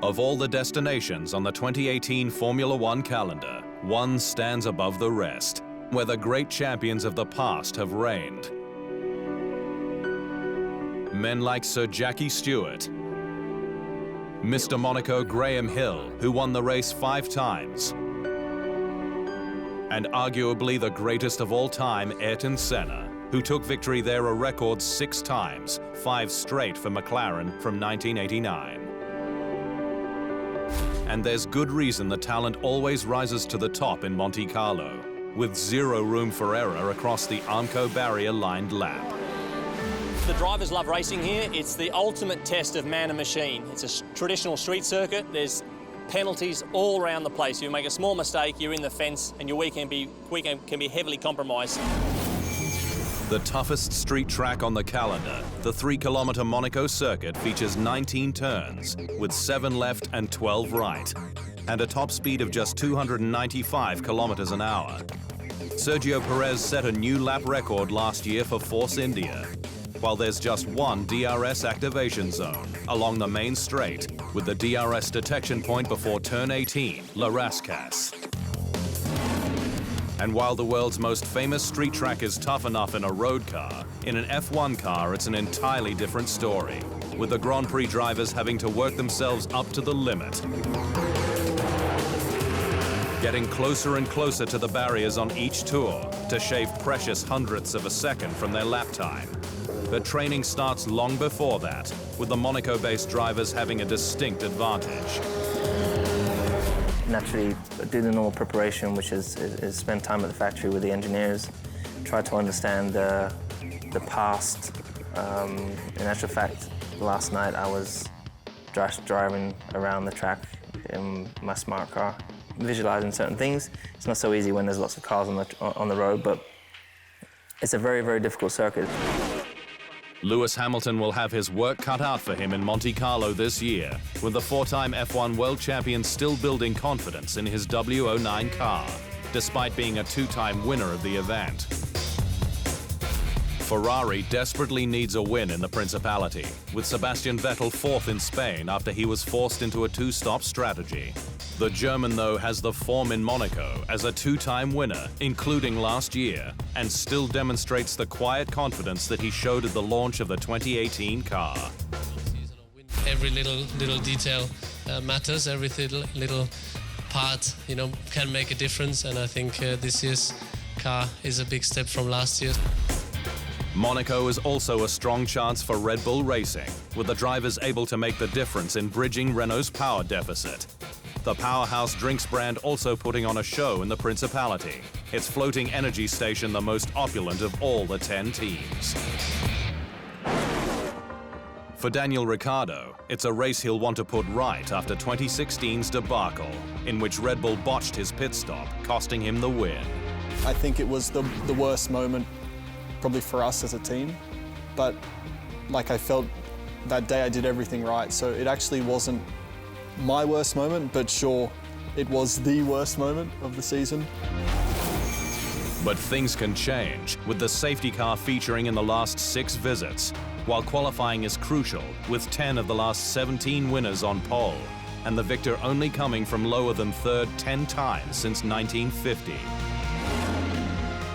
Of all the destinations on the 2018 Formula One calendar, one stands above the rest, where the great champions of the past have reigned. Men like Sir Jackie Stewart, Mr Monaco Graham Hill, who won the race 5 times, and arguably the greatest of all time, Ayrton Senna, who took victory there a record 6 times, 5 straight for McLaren from 1989. And there's good reason the talent always rises to the top in Monte Carlo, with 0 room for error across the Armco barrier-lined lap. The drivers love racing here. It's the ultimate test of man and machine. It's a traditional street circuit. There's penalties all around the place. You make a small mistake, you're in the fence, and your weekend can be heavily compromised. The toughest street track on the calendar, the 3-kilometre Monaco circuit features 19 turns, with 7 left and 12 right, and a top speed of just 295 kilometres an hour. Sergio Perez set a new lap record last year for Force India, while there's just one DRS activation zone along the main straight, with the DRS detection point before turn 18, La Rascasse. And while the world's most famous street track is tough enough in a road car, in an F1 car it's an entirely different story, with the Grand Prix drivers having to work themselves up to the limit, getting closer and closer to the barriers on each tour to shave precious hundredths of a second from their lap time. But training starts long before that, with the Monaco-based drivers having a distinct advantage. Naturally, do the normal preparation, which is spend time at the factory with the engineers, try to understand the past. In actual fact, last night I was driving around the track in my smart car, visualizing certain things. It's not so easy when there's lots of cars on the road, but it's a very, very difficult circuit. Lewis Hamilton will have his work cut out for him in Monte Carlo this year, with the 4-time F1 world champion still building confidence in his W09 car, despite being a 2-time winner of the event. Ferrari desperately needs a win in the Principality, with Sebastian Vettel 4th in Spain after he was forced into a 2-stop strategy. The German, though, has the form in Monaco as a 2-time winner, including last year, and still demonstrates the quiet confidence that he showed at the launch of the 2018 car. Every little detail matters. Every little part, can make a difference. And I think this year's car is a big step from last year. Monaco is also a strong chance for Red Bull Racing, with the drivers able to make the difference in bridging Renault's power deficit. The powerhouse drinks brand also putting on a show in the Principality, its floating energy station the most opulent of all the 10 teams. For Daniel Ricciardo, it's a race he'll want to put right after 2016's debacle, in which Red Bull botched his pit stop, costing him the win. I think it was the worst moment probably for us as a team, but I felt that day I did everything right, so it actually wasn't my worst moment, but sure, it was the worst moment of the season. But things can change, with the safety car featuring in the last 6 visits, while qualifying is crucial, with 10 of the last 17 winners on pole, and the victor only coming from lower than 3rd 10 times since 1950.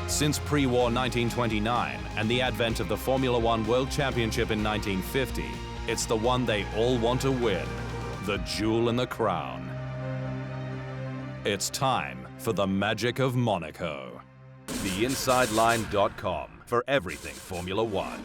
Since pre-war 1929 and the advent of the Formula One World Championship in 1950, it's the one they all want to win. The jewel in the crown. It's time for the magic of Monaco. TheInsideLine.com for everything Formula One.